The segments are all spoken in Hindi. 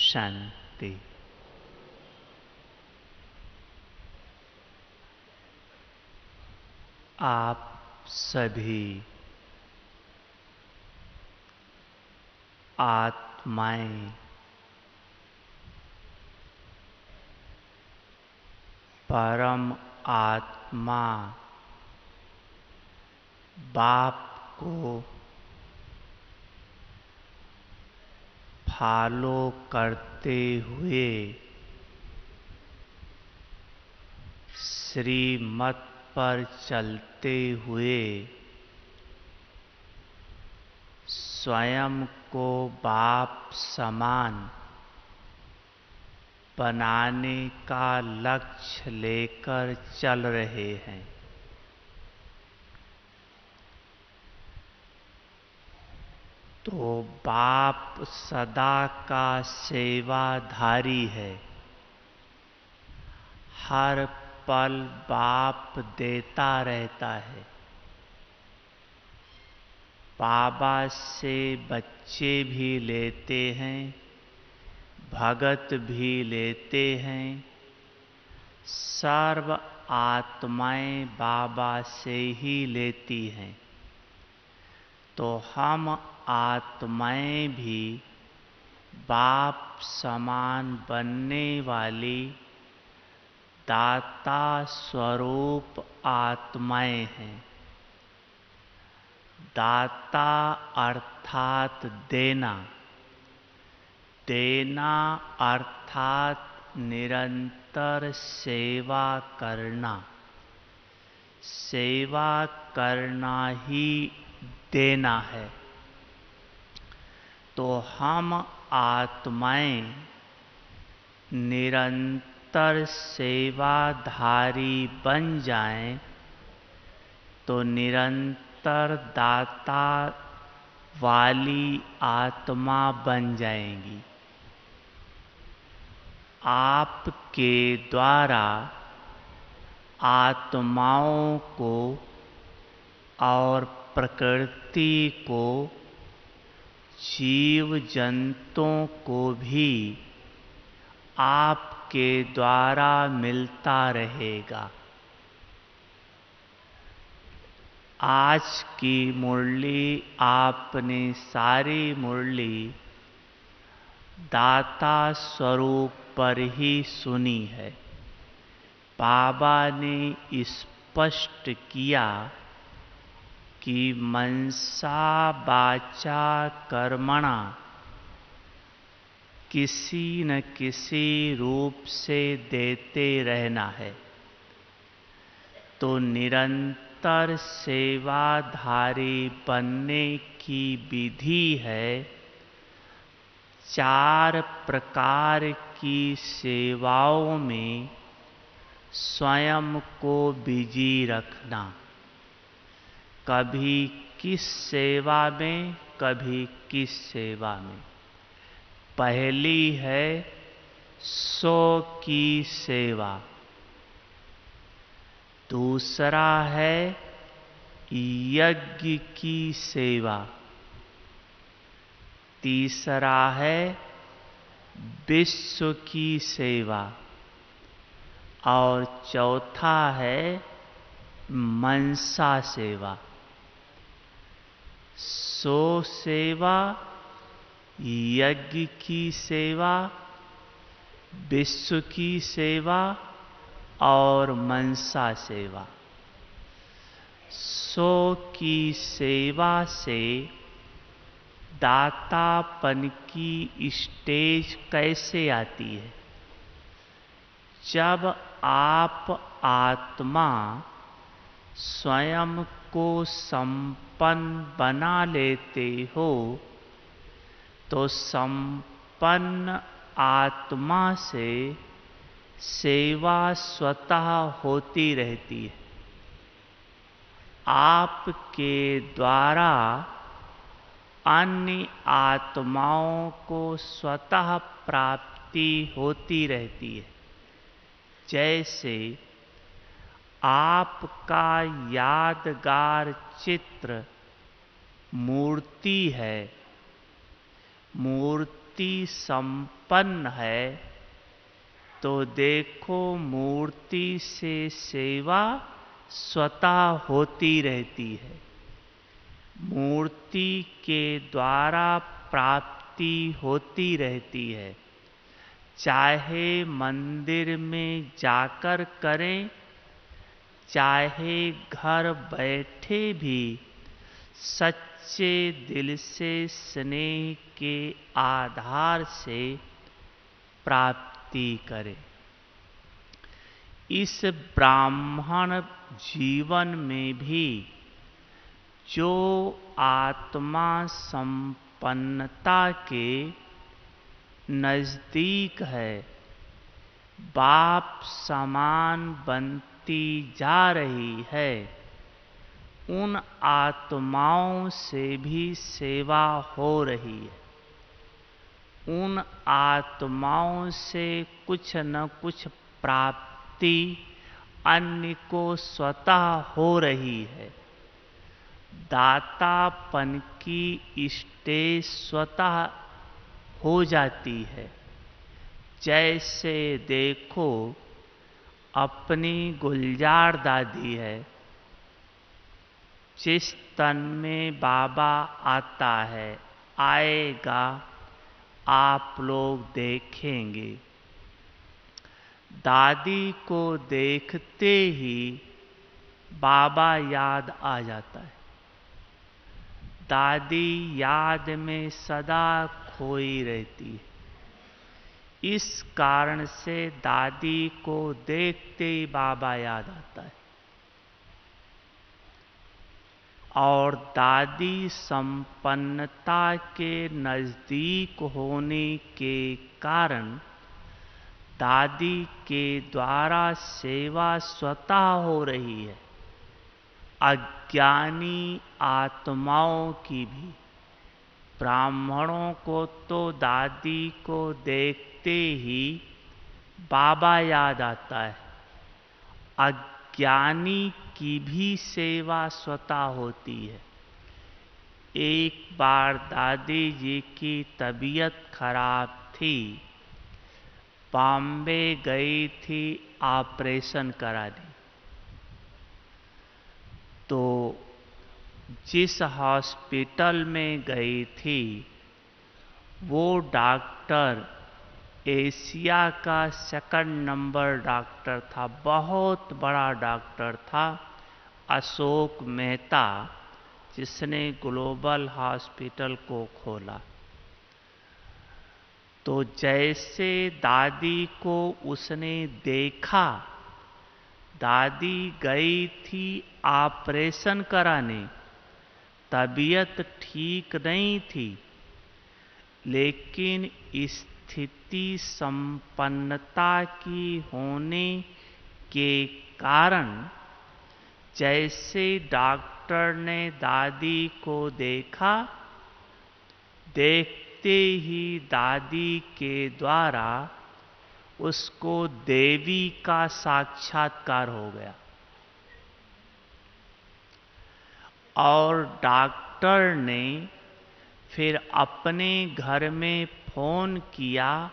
शांति। आप सभी आत्माएं परम आत्मा बाप को फॉलो करते हुए श्रीमत पर चलते हुए स्वयं को बाप समान बनाने का लक्ष्य लेकर चल रहे हैं। तो बाप सदा का सेवाधारी है। हर पल बाप देता रहता है। बाबा से बच्चे भी लेते हैं, भगत भी लेते हैं। सर्व आत्माएं बाबा से ही लेती हैं। तो हम आत्माएं भी बाप समान बनने वाली दाता स्वरूप आत्माएं हैं। दाता अर्थात देना, देना अर्थात निरंतर सेवा करना। सेवा करना ही देना है। तो हम आत्माएं निरंतर सेवाधारी बन जाएं तो निरंतर दाता वाली आत्मा बन जाएंगी। आपके द्वारा आत्माओं को और प्रकृति को, जीव जंतुओं को भी आपके द्वारा मिलता रहेगा। आज की मुरली आपने सारी मुरली दाता स्वरूप पर ही सुनी है। बाबा ने स्पष्ट किया कि मनसा वाचा कर्मणा किसी न किसी रूप से देते रहना है। तो निरंतर सेवाधारी बनने की विधि है 4 प्रकार की सेवाओं में स्वयं को बिजी रखना। कभी किस सेवा में, कभी किस सेवा में। पहली है सो की सेवा, दूसरा है यज्ञ की सेवा, तीसरा है विश्व की सेवा और चौथा है मनसा सेवा। सो सेवा, यज्ञ की सेवा, विश्व की सेवा और मनसा सेवा। सो की सेवा से दातापन की स्टेज कैसे आती है? जब आप आत्मा स्वयं को संपन्न बना लेते हो तो संपन्न आत्मा से सेवा स्वतः होती रहती है। आपके द्वारा अन्य आत्माओं को स्वतः प्राप्ति होती रहती है। जैसे आपका यादगार चित्र मूर्ति है। मूर्ति मूर्ति संपन्न है तो देखो मूर्ति से सेवा स्वतः होती रहती है। मूर्ति के द्वारा प्राप्ति होती रहती है। चाहे मंदिर में जाकर करें, चाहे घर बैठे भी सच्चे दिल से स्नेह के आधार से प्राप्ति करें। इस ब्राह्मण जीवन में भी जो आत्मा संपन्नता के नजदीक है, बाप समान बनती जा रही है, उन आत्माओं से भी सेवा हो रही है। उन आत्माओं से कुछ न कुछ प्राप्ति अन्य को स्वतः हो रही है। दातापन की स्टेज स्वतः हो जाती है। जैसे देखो अपनी गुलजार दादी है, जिस तन में बाबा आता है, आएगा, आप लोग देखेंगे। दादी को देखते ही बाबा याद आ जाता है। दादी याद में सदा खोई रहती है। इस कारण से दादी को देखते ही बाबा याद आता है। और दादी संपन्नता के नजदीक होने के कारण दादी के द्वारा सेवा स्वतः हो रही है। अज्ञानी आत्माओं की भी। ब्राह्मणों को तो दादी को देखते ही बाबा याद आता है। अज्ञानी की भी सेवा स्वतः होती है। एक बार दादी जी की तबीयत खराब थी, बॉम्बे गई थी ऑपरेशन कराने। तो जिस हॉस्पिटल में गई थी वो डॉक्टर एशिया का सेकंड नंबर डॉक्टर था, बहुत बड़ा डॉक्टर था, अशोक मेहता, जिसने ग्लोबल हॉस्पिटल को खोला। तो जैसे दादी को उसने देखा, दादी गई थी ऑपरेशन कराने, तबीयत ठीक नहीं थी, लेकिन स्थिति संपन्नता की होने के कारण जैसे डॉक्टर ने दादी को देखा, देखते ही दादी के द्वारा उसको देवी का साक्षात्कार हो गया। और डॉक्टर ने फिर अपने घर में फोन किया,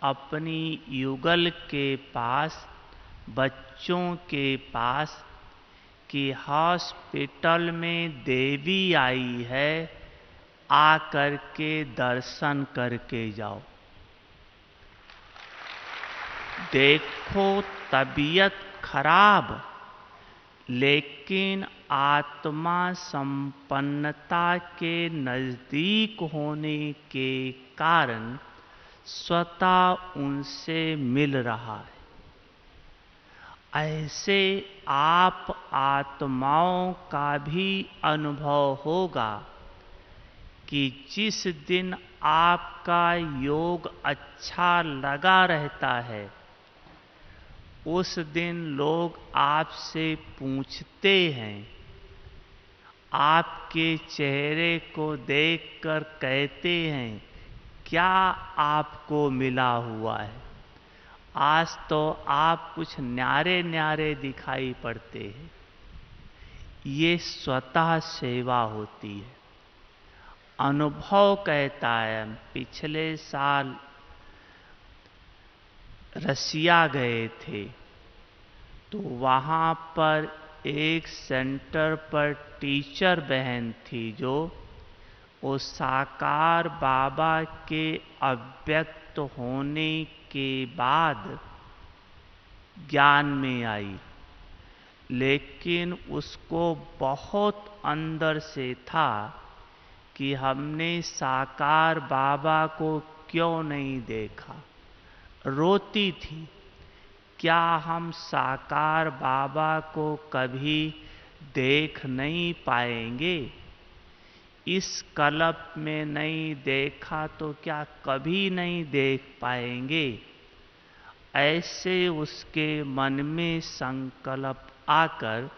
अपनी युगल के पास, बच्चों के पास, कि हॉस्पिटल में देवी आई है, आ करके दर्शन करके जाओ। देखो तबीयत खराब, लेकिन आत्मा संपन्नता के नजदीक होने के कारण स्वतः उनसे मिल रहा है। ऐसे आप आत्माओं का भी अनुभव होगा कि जिस दिन आपका योग अच्छा लगा रहता है, उस दिन लोग आपसे पूछते हैं, आपके चेहरे को देखकर कहते हैं, क्या आपको मिला हुआ है? आज तो आप कुछ न्यारे न्यारे दिखाई पड़ते हैं। ये स्वतः सेवा होती है। अनुभव कहता है। हम पिछले साल रसिया गए थे, तो वहाँ पर एक सेंटर पर टीचर बहन थी जो वो साकार बाबा के अव्यक्त होने के बाद ज्ञान में आई, लेकिन उसको बहुत अंदर से था कि हमने साकार बाबा को क्यों नहीं देखा। रोती थी, क्या हम साकार बाबा को कभी देख नहीं पाएंगे? इस कल्प में नहीं देखा तो क्या कभी नहीं देख पाएंगे? ऐसे उसके मन में संकल्प आकर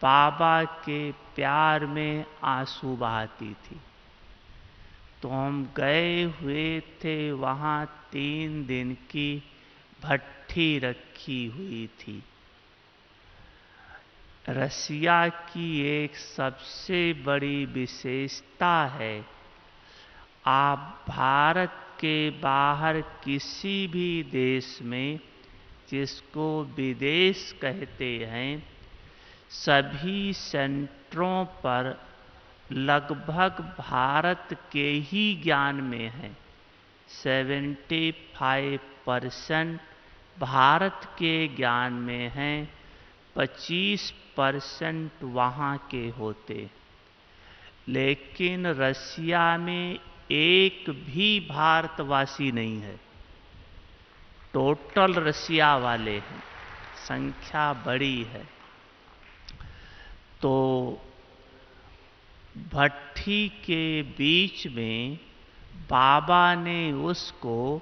बाबा के प्यार में आंसू बहाती थी। तो हम गए हुए थे, वहाँ 3 दिन की भट्ठी रखी हुई थी। रसिया की एक सबसे बड़ी विशेषता है, आप भारत के बाहर किसी भी देश में, जिसको विदेश कहते हैं, सभी सेंटरों पर लगभग भारत के ही ज्ञान में है। 75% भारत के ज्ञान में हैं, 25% वहाँ के होते। लेकिन रसिया में एक भी भारतवासी नहीं है, टोटल रसिया वाले हैं, संख्या बड़ी है। तो भट्ठी के बीच में बाबा ने उसको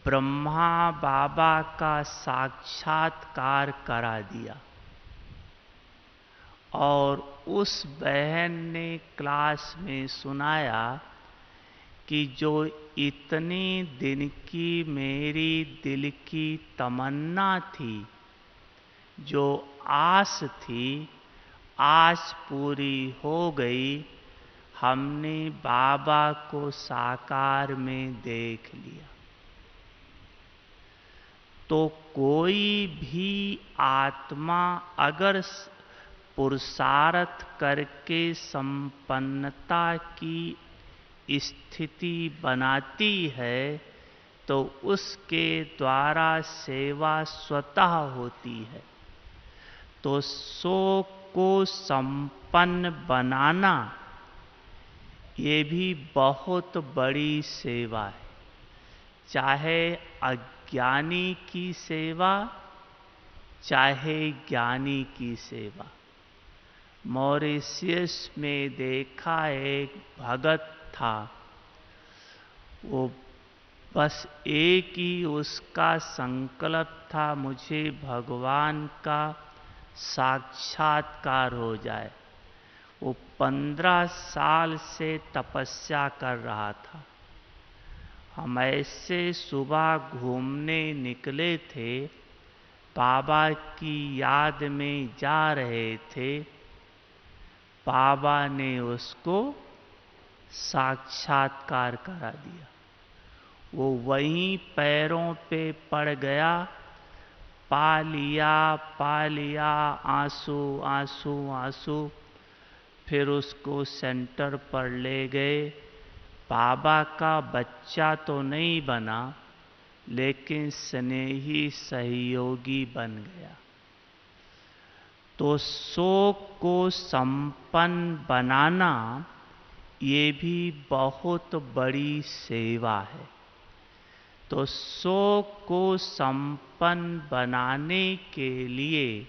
ब्रह्मा बाबा का साक्षात्कार करा दिया। और उस बहन ने क्लास में सुनाया कि जो इतने दिन की मेरी दिल की तमन्ना थी, जो आस थी, आज पूरी हो गई। हमने बाबा को साकार में देख लिया। तो कोई भी आत्मा अगर पुरुषार्थ करके संपन्नता की स्थिति बनाती है, तो उसके द्वारा सेवा स्वतः होती है। तो सो को संपन्न बनाना ये भी बहुत बड़ी सेवा है। चाहे अज्ञानी की सेवा, चाहे ज्ञानी की सेवा। मॉरिशस में देखा, एक भगत था, वो बस एक ही उसका संकल्प था, मुझे भगवान का साक्षात्कार हो जाए। वो 15 साल से तपस्या कर रहा था। हम ऐसे सुबह घूमने निकले थे, बाबा की याद में जा रहे थे, बाबा ने उसको साक्षात्कार करा दिया। वो वहीं पैरों पे पड़ गया, पा लिया, आंसू आंसू आंसू। फिर उसको सेंटर पर ले गए। बाबा का बच्चा तो नहीं बना, लेकिन स्नेही सहयोगी बन गया। तो शोक को संपन्न बनाना ये भी बहुत बड़ी सेवा है। तो शोक को संपन्न बनाने के लिए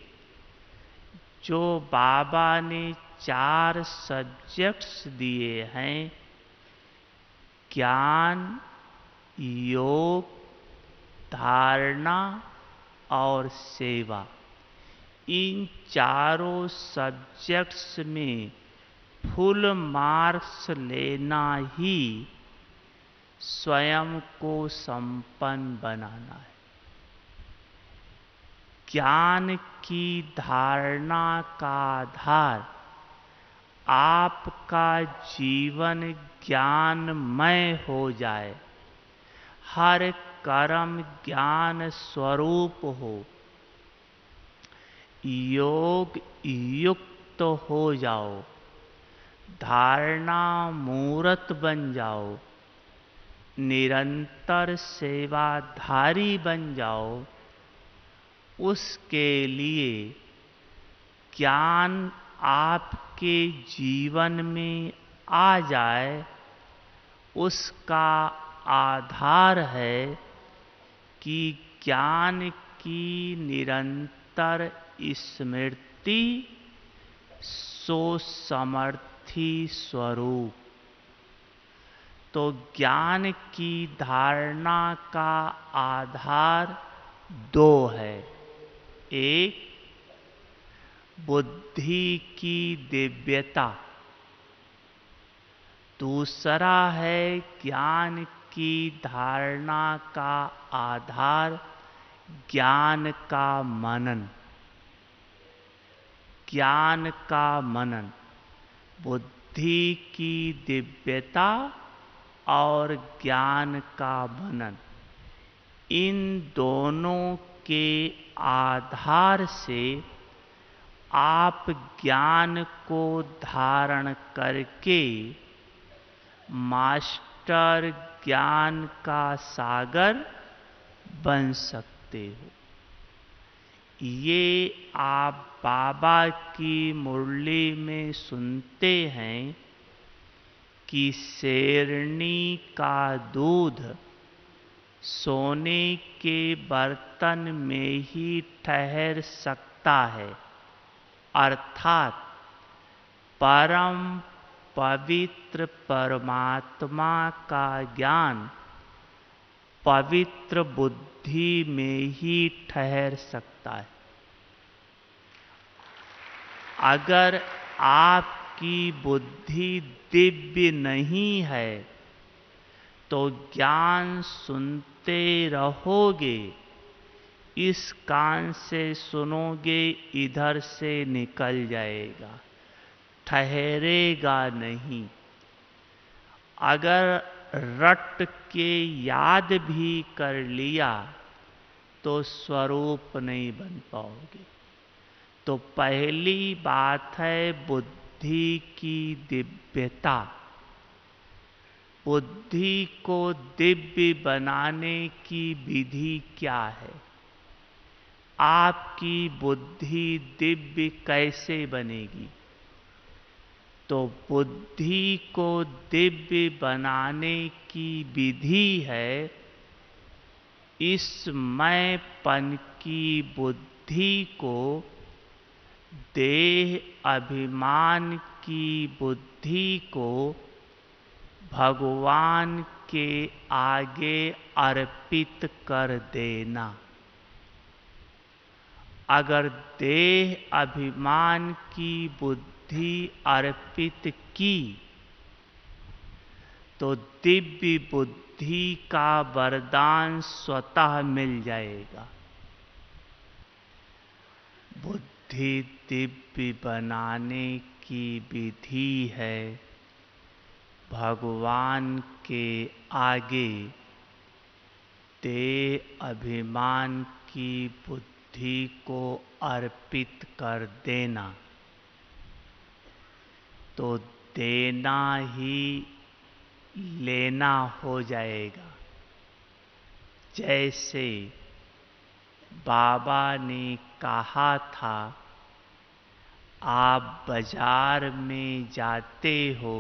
जो बाबा ने 4 सब्जेक्ट्स दिए हैं, ज्ञान, योग, धारणा और सेवा, इन चारों सब्जेक्ट्स में फुल मार्क्स लेना ही स्वयं को संपन्न बनाना है। ज्ञान की धारणा का आधार आपका जीवन ज्ञानमय हो जाए, हर कर्म ज्ञान स्वरूप हो, योग युक्त हो जाओ, धारणा मूर्त बन जाओ, निरंतर सेवाधारी बन जाओ, उसके लिए ज्ञान आपके जीवन में आ जाए, उसका आधार है कि ज्ञान की निरंतर स्मृति, सो समर्थी स्वरूप। तो ज्ञान की धारणा का आधार दो है। एक, बुद्धि की दिव्यता। दूसरा है ज्ञान की धारणा का आधार ज्ञान का मनन। ज्ञान का मनन, बुद्धि की दिव्यता और ज्ञान का मनन, इन दोनों के आधार से आप ज्ञान को धारण करके मास्टर ज्ञान का सागर बन सकते हो। ये आप बाबा की मुरली में सुनते हैं कि शेरनी का दूध सोने के बर्तन में ही ठहर सकता है, अर्थात परम पवित्र परमात्मा का ज्ञान पवित्र बुद्धि में ही ठहर सकता है। अगर आपकी बुद्धि दिव्य नहीं है तो ज्ञान सुनते रहोगे, इस कान से सुनोगे, इधर से निकल जाएगा, ठहरेगा नहीं। अगर रट के याद भी कर लिया तो स्वरूप नहीं बन पाओगे। तो पहली बात है बुद्धि की दिव्यता। बुद्धि को दिव्य बनाने की विधि क्या है? आपकी बुद्धि दिव्य कैसे बनेगी? तो बुद्धि को दिव्य बनाने की विधि है इस मैंपन की बुद्धि को देह अभिमान की बुद्धि को भगवान के आगे अर्पित कर देना। अगर देह अभिमान की बुद्धि अर्पित की तो दिव्य बुद्धि का वरदान स्वतः मिल जाएगा। बुद्धि दिव्य बनाने की विधि है भगवान के आगे देह अभिमान की बुद्धि को अर्पित कर देना। तो देना ही लेना हो जाएगा। जैसे बाबा ने कहा था, आप बाजार में जाते हो,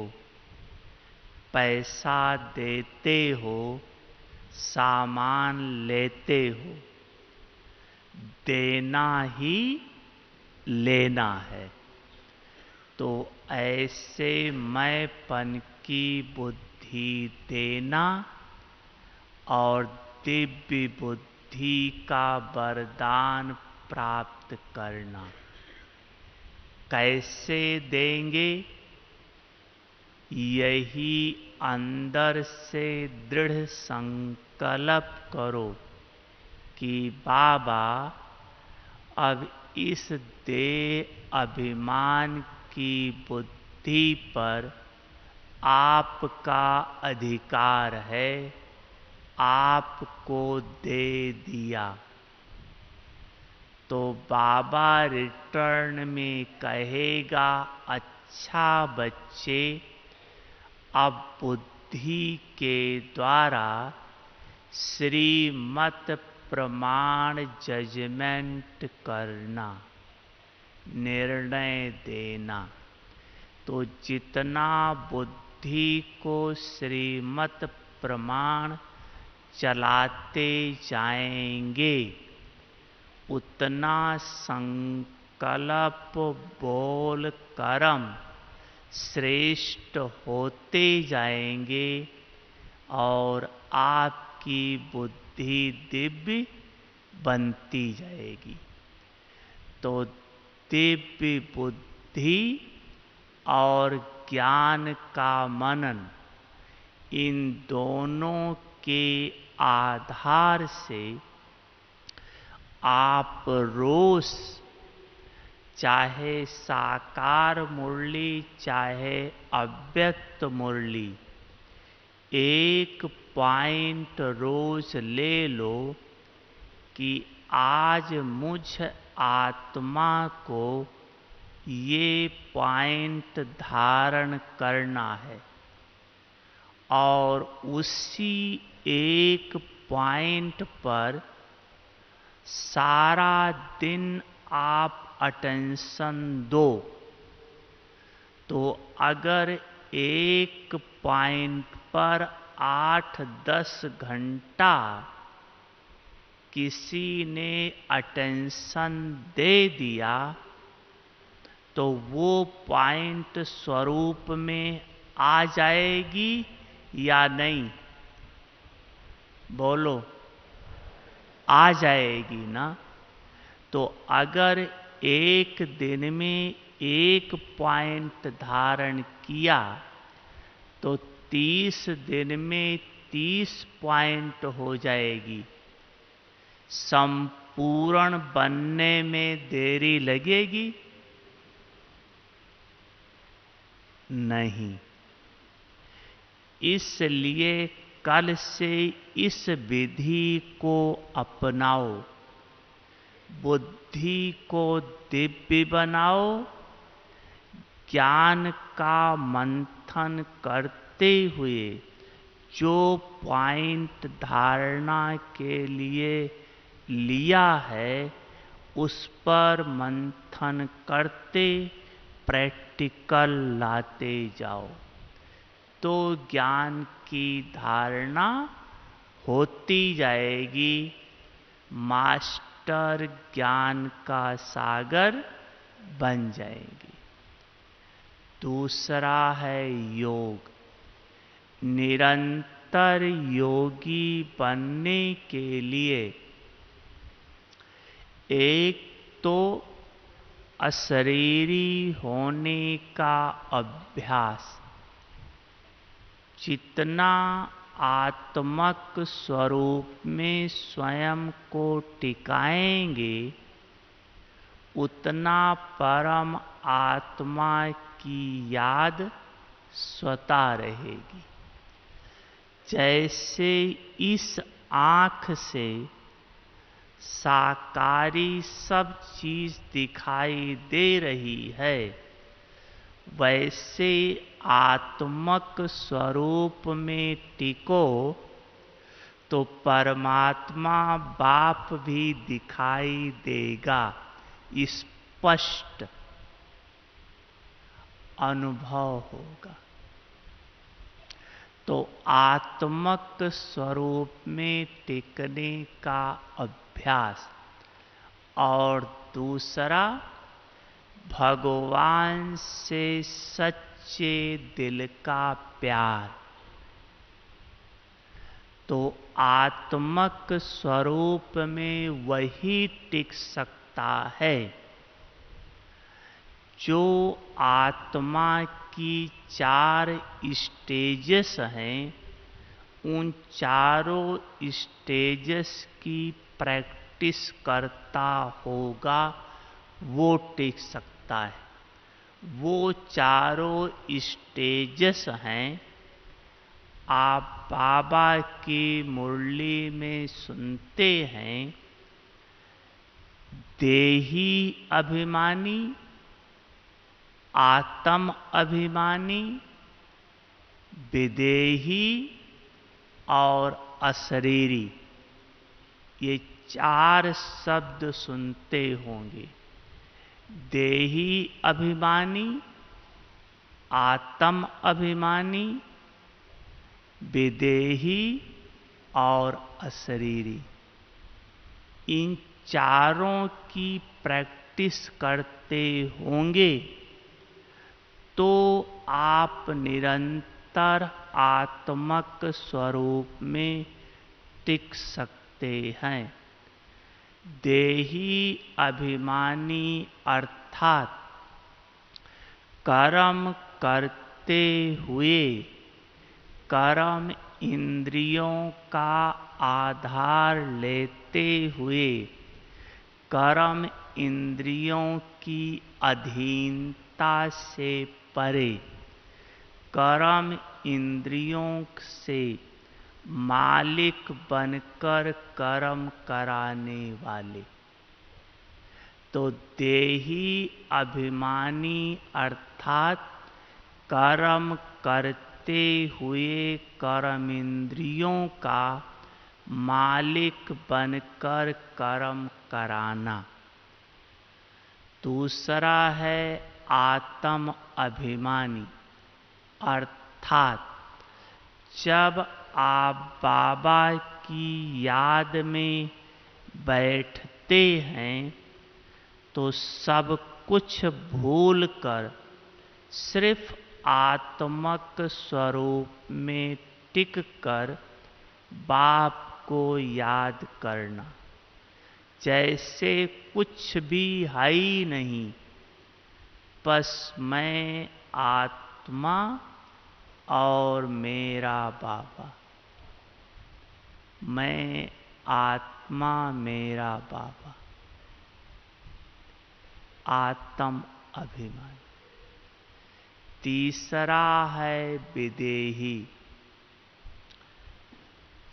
पैसा देते हो, सामान लेते हो, देना ही लेना है। तो ऐसे मैंपन की बुद्धि देना और दिव्य बुद्धि का वरदान प्राप्त करना। कैसे देंगे? यही अंदर से दृढ़ संकल्प करो कि बाबा अब इस देह अभिमान की बुद्धि बुद्धि पर आपका अधिकार है, आपको दे दिया। तो बाबा रिटर्न में कहेगा, अच्छा बच्चे, अब बुद्धि के द्वारा श्रीमत प्रमाण जजमेंट करना, निर्णय देना। तो जितना बुद्धि को श्रीमत प्रमाण चलाते जाएंगे, उतना संकल्प बोल कर्म श्रेष्ठ होते जाएंगे और आपकी बुद्धि दिव्य बनती जाएगी। तो दिव्य बुद्धि और ज्ञान का मनन, इन दोनों के आधार से आप रोज, चाहे साकार मुरली चाहे अव्यक्त मुरली, एक पॉइंट रोज ले लो कि आज मुझ आत्मा को ये पॉइंट धारण करना है, और उसी एक पॉइंट पर सारा दिन आप अटेंशन दो। तो अगर एक पॉइंट पर 8-10 घंटा किसी ने अटेंशन दे दिया, तो वो पॉइंट स्वरूप में आ जाएगी या नहीं? बोलो, आ जाएगी ना। तो अगर एक दिन में एक पॉइंट धारण किया, तो 30 दिन में 30 पॉइंट हो जाएगी। संपूर्ण बनने में देरी लगेगी? नहीं। इसलिए कल से इस विधि को अपनाओ, बुद्धि को दिव्य बनाओ, ज्ञान का मंथन करते हुए जो पॉइंट धारणा के लिए लिया है, उस पर मंथन करते प्रैक्टिकल लाते जाओ, तो ज्ञान की धारणा होती जाएगी। मास्टर ज्ञान का सागर बन जाएंगे। दूसरा है योग। निरंतर योगी बनने के लिए एक तो अशरीरी होने का अभ्यास, जितना आत्मक स्वरूप में स्वयं को टिकाएंगे, उतना परम आत्मा की याद स्वतः रहेगी। जैसे इस आँख से साकारी सब चीज दिखाई दे रही है, वैसे आत्मक स्वरूप में टिको तो परमात्मा बाप भी दिखाई देगा, स्पष्ट अनुभव होगा। तो आत्मक स्वरूप में टिकने का अभ्यास, और दूसरा भगवान से सच्चे दिल का प्यार। तो आत्मक स्वरूप में वही टिक सकता है जो आत्मा की 4 स्टेजेस हैं, उन चारों स्टेजेस की प्रैक्टिस करता होगा, वो टिक सकता है। वो चारों स्टेजेस हैं, आप बाबा की मुरली में सुनते हैं। देही अभिमानी, आत्म अभिमानी, विदेही और अशरीरी, ये 4 शब्द सुनते होंगे। देही अभिमानी, आत्म अभिमानी, विदेही और अशरीरी, इन चारों की प्रैक्टिस करते होंगे तो आप निरंतर आत्मक स्वरूप में टिक सकते हैं। देही अभिमानी अर्थात कर्म करते हुए कर्म इंद्रियों का आधार लेते हुए कर्म इंद्रियों की अधीनता से परे, कर्म इंद्रियों से मालिक बनकर कर्म कराने वाले। तो देही अभिमानी अर्थात कर्म करते हुए कर्म इंद्रियों का मालिक बनकर कर्म कराना। दूसरा है आत्म अभिमानी अर्थात जब आप बाबा की याद में बैठते हैं तो सब कुछ भूलकर सिर्फ आत्मक स्वरूप में टिक कर बाप को याद करना, जैसे कुछ भी है ही नहीं, बस मैं आत्मा और मेरा बाबा, मैं आत्मा मेरा बाबा। आत्म अभिमान। तीसरा है विदेही,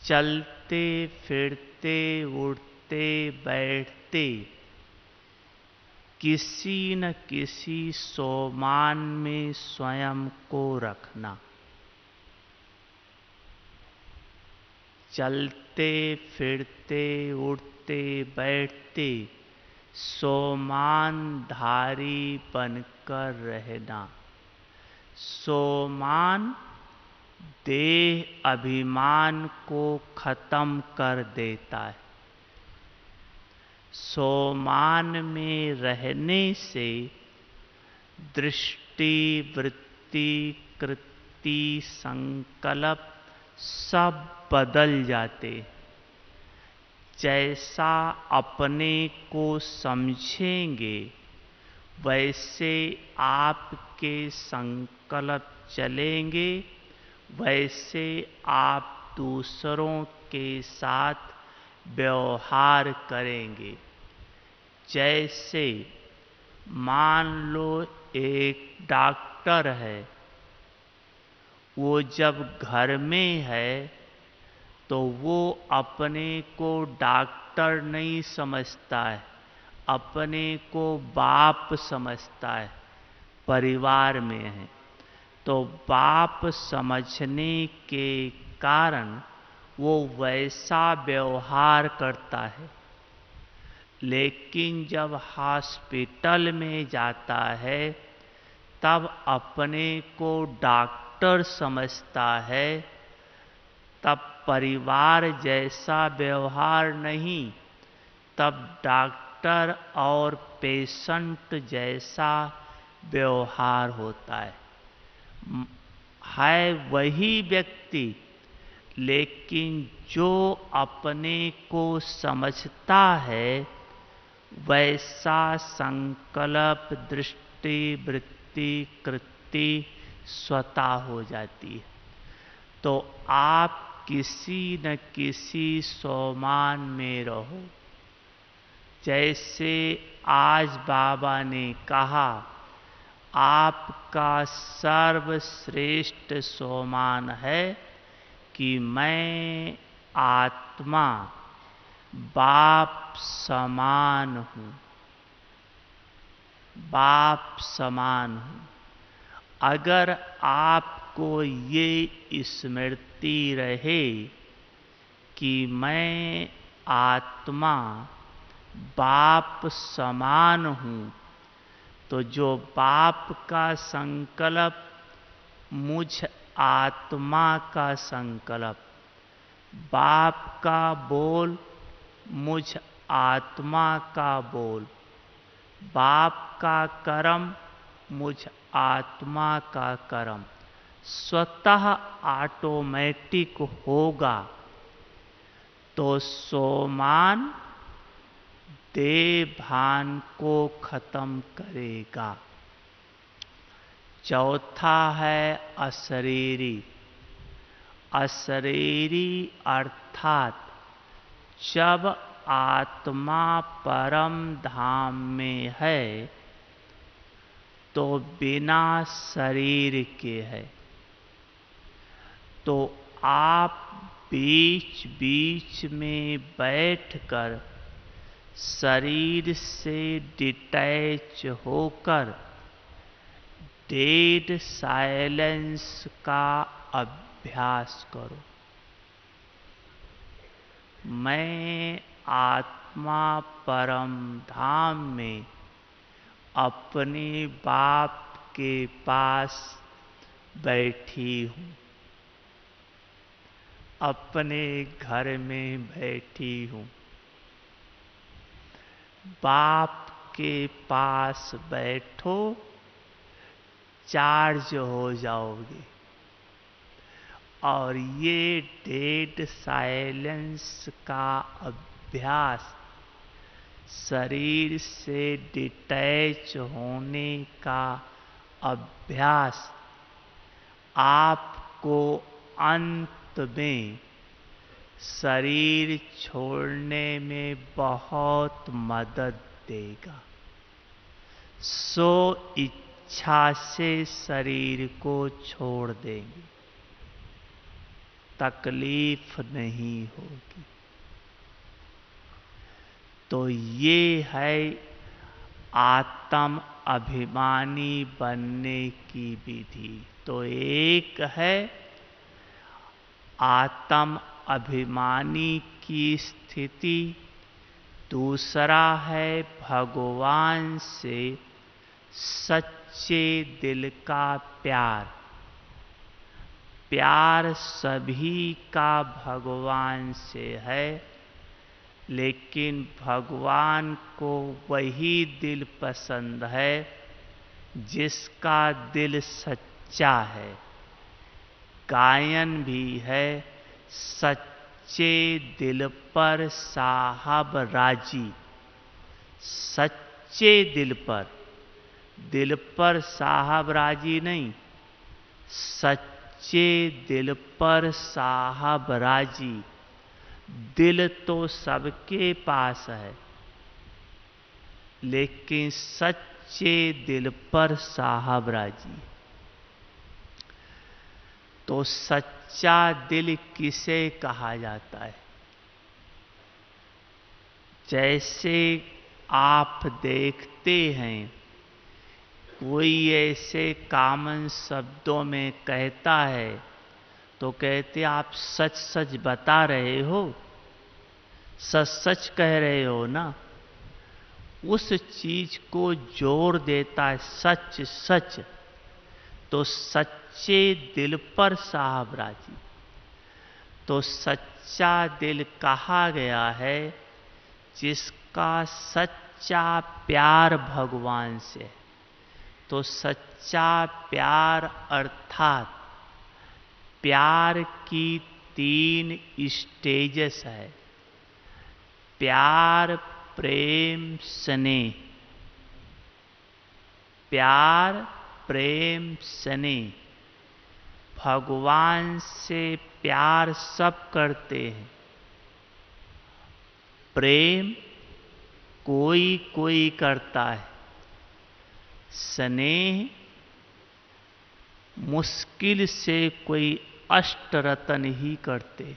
चलते फिरते उठते बैठते किसी न किसी सोमान में स्वयं को रखना। चलते फिरते उठते बैठते सोमानधारी बनकर रहना। सोमान देह अभिमान को खत्म कर देता है। सोमान में रहने से दृष्टि, वृत्ति, कृति, संकल्प सब बदल जाते। जैसा अपने को समझेंगे वैसे आपके संकल्प चलेंगे, वैसे आप दूसरों के साथ व्यवहार करेंगे। जैसे मान लो एक डॉक्टर है, वो जब घर में है तो वो अपने को डॉक्टर नहीं समझता है, अपने को बाप समझता है। परिवार में है तो बाप समझने के कारण वो वैसा व्यवहार करता है। लेकिन जब हॉस्पिटल में जाता है तब अपने को डॉक्टर समझता है, तब परिवार जैसा व्यवहार नहीं, तब डॉक्टर और पेशेंट जैसा व्यवहार होता है वही व्यक्ति, लेकिन जो अपने को समझता है वैसा संकल्प, दृष्टि, वृत्ति, कृति स्वतः हो जाती है। तो आप किसी न किसी सोमान में रहो। जैसे आज बाबा ने कहा आपका सर्वश्रेष्ठ सोमान है कि मैं आत्मा बाप समान हूँ, बाप समान हूँ। अगर आपको ये स्मृति रहे कि मैं आत्मा बाप समान हूँ, तो जो बाप का संकल्प मुझ आत्मा का संकल्प, बाप का बोल मुझ आत्मा का बोल, बाप का कर्म मुझ आत्मा का कर्म स्वतः ऑटोमेटिक होगा, तो सोमान देह भान को खत्म करेगा। चौथा है अशरीरी। अशरीरी अर्थात जब आत्मा परम धाम में है तो बिना शरीर के है, तो आप बीच बीच में बैठकर शरीर से डिटैच होकर डेड साइलेंस का अभ्यास करो। मैं आत्मा परम धाम में अपने बाप के पास बैठी हूँ, अपने घर में बैठी हूँ। बाप के पास बैठो, चार्ज हो जाओगे। और ये डेड साइलेंस का अभ्यास, शरीर से डिटैच होने का अभ्यास आपको अंत में शरीर छोड़ने में बहुत मदद देगा। सो इच्छा से शरीर को छोड़ देंगे, तकलीफ नहीं होगी। तो ये है आत्म अभिमानी बनने की विधि। तो एक है आत्म अभिमानी की स्थिति, दूसरा है भगवान से सच्चे दिल का प्यार। प्यार सभी का भगवान से है, लेकिन भगवान को वही दिल पसंद है जिसका दिल सच्चा है। गायन भी है, सच्चे दिल पर साहब राजी। सच्चे दिल पर साहब राजी नहीं, सच्चे दिल पर साहब राजी। दिल तो सबके पास है, लेकिन सच्चे दिल पर साहब राजी। तो सच्चा दिल किसे कहा जाता है? जैसे आप देखते हैं कोई ऐसे कॉमन शब्दों में कहता है तो कहते आप सच सच बता रहे हो, सच सच कह रहे हो ना। उस चीज को जोर देता है सच सच, तो सच्चे दिल पर साहब राजी। तो सच्चा दिल कहा गया है जिसका सच्चा प्यार भगवान से है। तो सच्चा प्यार अर्थात प्यार की 3 स्टेजेस है। प्यार, प्रेम, स्नेह। प्यार, प्रेम, स्नेह। भगवान से प्यार सब करते हैं, प्रेम कोई कोई करता है, स्नेह मुश्किल से कोई अष्टरत्न ही करते।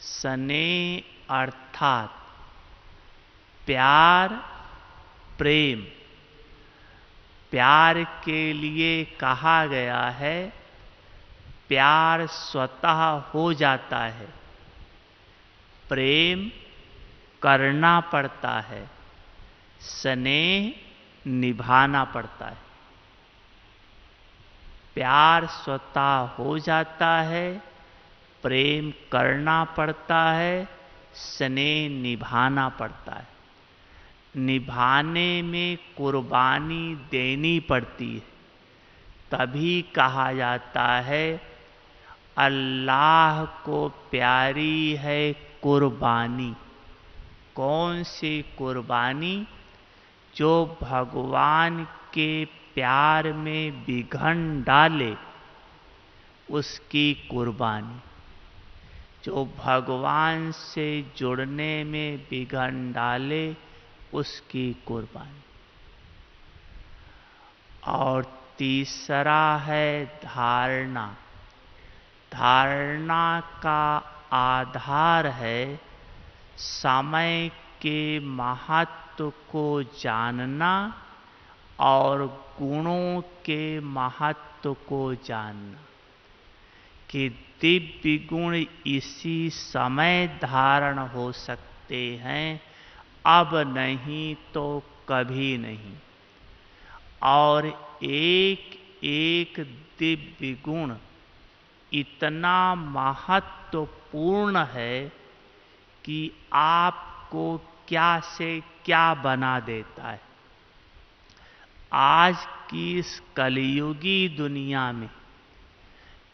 स्नेह अर्थात प्यार, प्रेम। प्यार के लिए कहा गया है, प्यार स्वतः हो जाता है, प्रेम करना पड़ता है, स्नेह निभाना पड़ता है। प्यार स्वतः हो जाता है, प्रेम करना पड़ता है, स्नेह निभाना पड़ता है। निभाने में कुर्बानी देनी पड़ती है, तभी कहा जाता है अल्लाह को प्यारी है कुर्बानी। कौन सी कुर्बानी? जो भगवान के प्यार में विघन डाले, उसकी कुर्बानी। जो भगवान से जुड़ने में विघन डाले, उसकी कुर्बानी। और तीसरा है धारणा। धारणा का आधार है समय के महत्व को जानना और गुणों के महत्व को जानना, कि दिव्य गुण इसी समय धारण हो सकते हैं, अब नहीं तो कभी नहीं। और एक एक दिव्य गुण इतना महत्वपूर्ण है कि आपको क्या से क्या बना देता है। आज की इस कलियुगी दुनिया में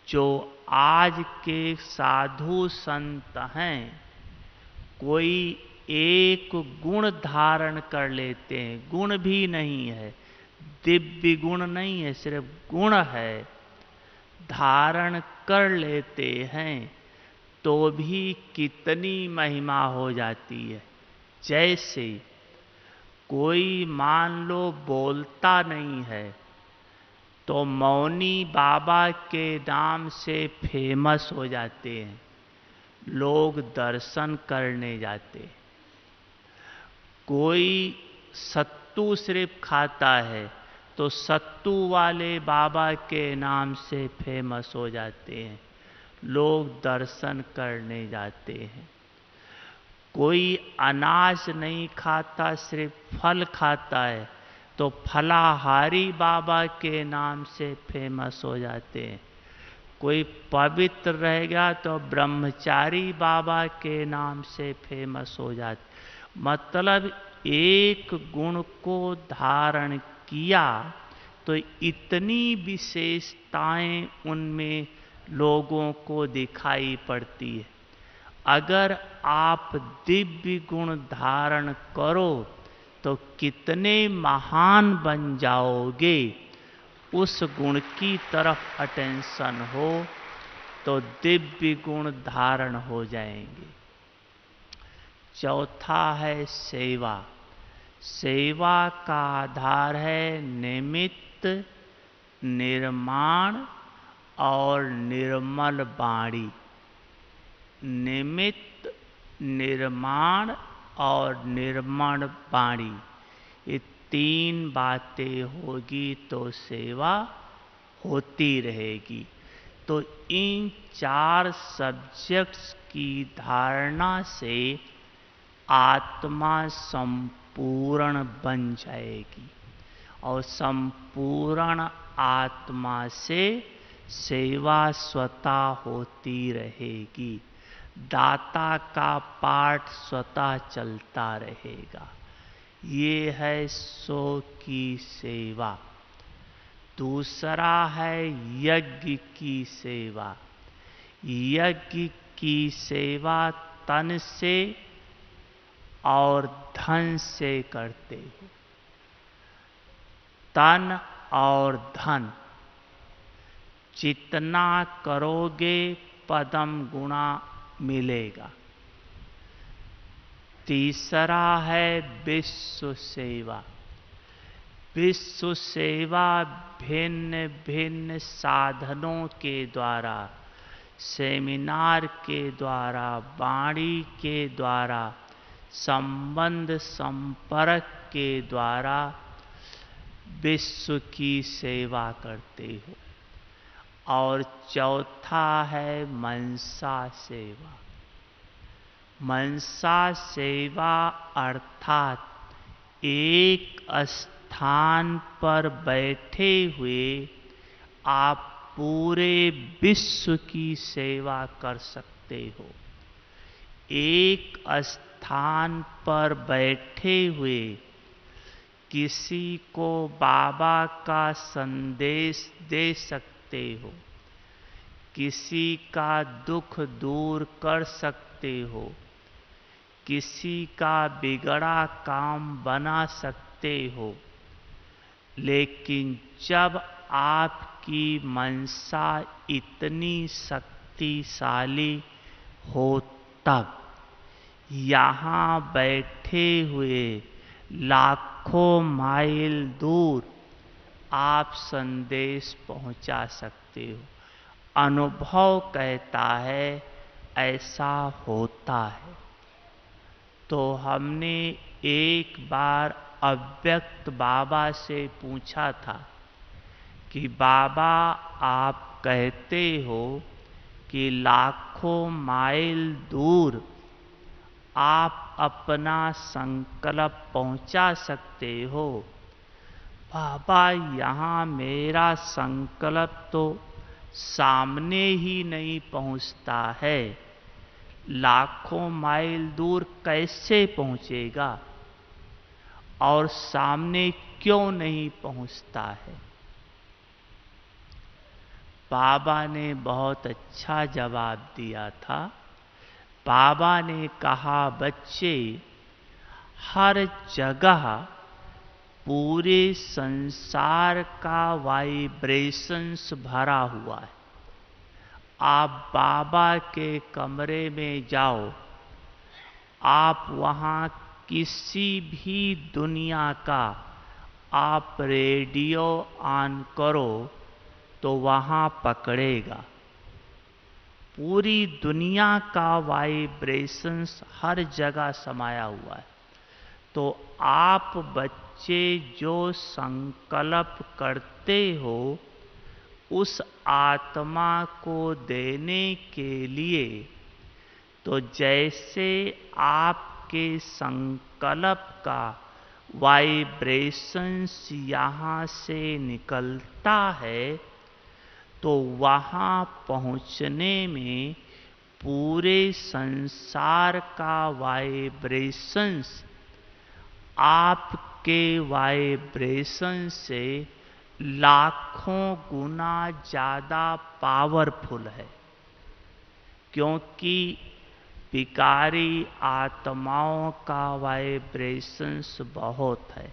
जो आज के साधु संत हैं, कोई एक गुण धारण कर लेते हैं, गुण भी नहीं है, दिव्य गुण नहीं है, सिर्फ गुण है, धारण कर लेते हैं, तो भी कितनी महिमा हो जाती है। जैसे कोई मान लो बोलता नहीं है, तो मौनी बाबा के नाम से फेमस हो जाते हैं, लोग दर्शन करने जाते हैं। कोई सत्तू सिर्फ खाता है, तो सत्तू वाले बाबा के नाम से फेमस हो जाते हैं, लोग दर्शन करने जाते हैं। कोई अनाज नहीं खाता, सिर्फ फल खाता है, तो फलाहारी बाबा के नाम से फेमस हो जाते हैं। कोई पवित्र रहेगा तो ब्रह्मचारी बाबा के नाम से फेमस हो जाते। मतलब एक गुण को धारण किया तो इतनी विशेषताएं उनमें लोगों को दिखाई पड़ती है। अगर आप दिव्य गुण धारण करो तो कितने महान बन जाओगे। उस गुण की तरफ अटेंशन हो तो दिव्य गुण धारण हो जाएंगे। चौथा है सेवा। सेवा का आधार है निमित्त, निर्माण और निर्मल वाणी। निमित्त, निर्माण और निर्मल वाणी, ये तीन बातें होगी तो सेवा होती रहेगी। तो इन चार सब्जेक्ट्स की धारणा से आत्मा संपूर्ण बन जाएगी, और संपूर्ण आत्मा से सेवा स्वतः होती रहेगी। दाता का पाठ स्वतः चलता रहेगा। ये है सो की सेवा। दूसरा है यज्ञ की सेवा। यज्ञ की सेवा तन से और धन से करते हो। तन और धन जितना करोगे पदम गुणा मिलेगा। तीसरा है विश्व सेवा। विश्व सेवा भिन्न भिन्न साधनों के द्वारा, सेमिनार के द्वारा, वाणी के द्वारा, संबंध संपर्क के द्वारा विश्व की सेवा करते हो। और चौथा है मनसा सेवा। मनसा सेवा अर्थात एक स्थान पर बैठे हुए आप पूरे विश्व की सेवा कर सकते हो। एक स्थान पर बैठे हुए किसी को बाबा का संदेश दे सकते हो, किसी का दुख दूर कर सकते हो, किसी का बिगड़ा काम बना सकते हो। लेकिन जब आपकी मनसा इतनी शक्तिशाली हो तब यहाँ बैठे हुए लाखों माइल दूर आप संदेश पहुँचा सकते हो। अनुभव कहता है ऐसा होता है। तो हमने एक बार अव्यक्त बाबा से पूछा था कि बाबा आप कहते हो कि लाखों माइल दूर आप अपना संकल्प पहुंचा सकते हो। बाबा यहाँ मेरा संकल्प तो सामने ही नहीं पहुंचता है, लाखों माइल दूर कैसे पहुंचेगा और सामने क्यों नहीं पहुंचता है? बाबा ने बहुत अच्छा जवाब दिया था। बाबा ने कहा बच्चे, हर जगह पूरे संसार का वाइब्रेशंस भरा हुआ है। आप बाबा के कमरे में जाओ, आप वहाँ किसी भी दुनिया का आप रेडियो ऑन करो तो वहाँ पकड़ेगा। पूरी दुनिया का वाइब्रेशंस हर जगह समाया हुआ है। तो आप बच्चे जो संकल्प करते हो उस आत्मा को देने के लिए, तो जैसे आपके संकल्प का वाइब्रेशंस यहाँ से निकलता है, तो वहाँ पहुँचने में पूरे संसार का वाइब्रेशंस आपके वाइब्रेशन से लाखों गुना ज़्यादा पावरफुल है। क्योंकि विकारी आत्माओं का वाइब्रेशंस बहुत है,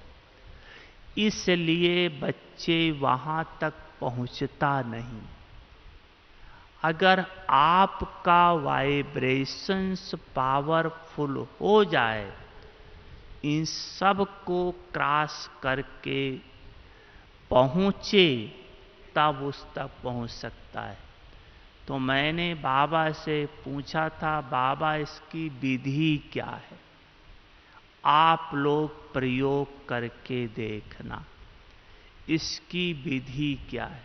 इसलिए बच्चे वहाँ तक पहुँचता नहीं। अगर आपका वाइब्रेशंस पावरफुल हो जाए, इन सब को क्रॉस करके पहुँचे, तब उस तक पहुँच सकता है। तो मैंने बाबा से पूछा था, बाबा इसकी विधि क्या है? आप लोग प्रयोग करके देखना, इसकी विधि क्या है?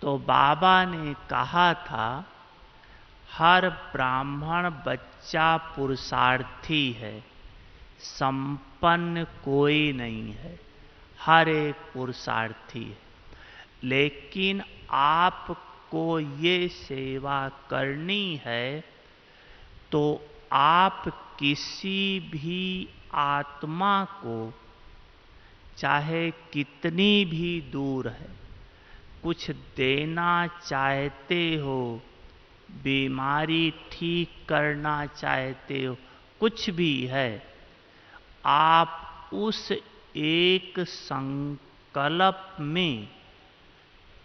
तो बाबा ने कहा था, हर ब्राह्मण बच्चा पुरुषार्थी है, संपन्न कोई नहीं है, हर एक पुरुषार्थी है। लेकिन आपको ये सेवा करनी है तो आप किसी भी आत्मा को, चाहे कितनी भी दूर है, कुछ देना चाहते हो, बीमारी ठीक करना चाहते हो, कुछ भी है, आप उस एक संकल्प में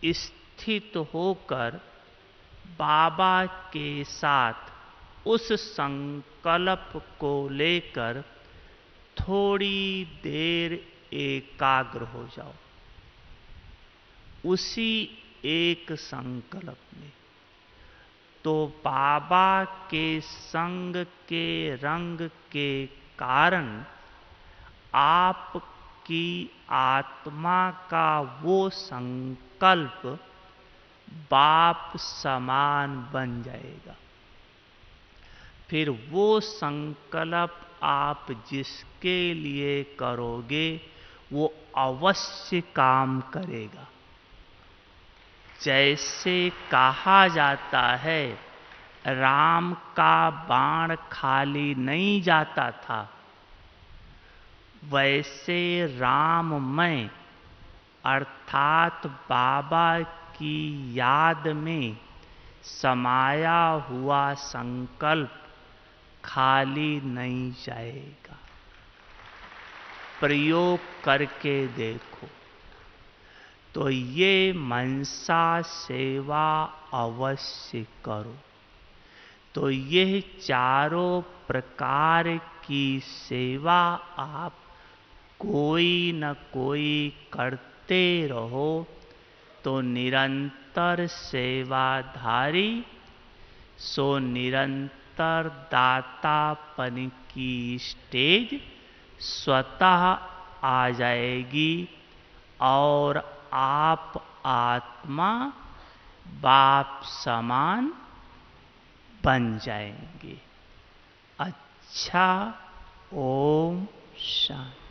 स्थित होकर बाबा के साथ उस संकल्प को लेकर थोड़ी देर एकाग्र हो जाओ उसी एक संकल्प में। तो बाबा के संग के रंग के कारण आपकी आत्मा का वो संकल्प बाप समान बन जाएगा। फिर वो संकल्प आप जिसके लिए करोगे वो अवश्य काम करेगा। जैसे कहा जाता है राम का बाण खाली नहीं जाता था, वैसे राममय अर्थात बाबा की याद में समाया हुआ संकल्प खाली नहीं जाएगा। प्रयोग करके देखो। तो ये मनसा सेवा अवश्य करो। तो यह चारों प्रकार की सेवा आप कोई न कोई करते रहो तो निरंतर सेवाधारी सो निरंतर दातापन की स्टेज स्वतः आ जाएगी और आप आत्मा बाप समान बन जाएंगे। अच्छा, ओम शांति।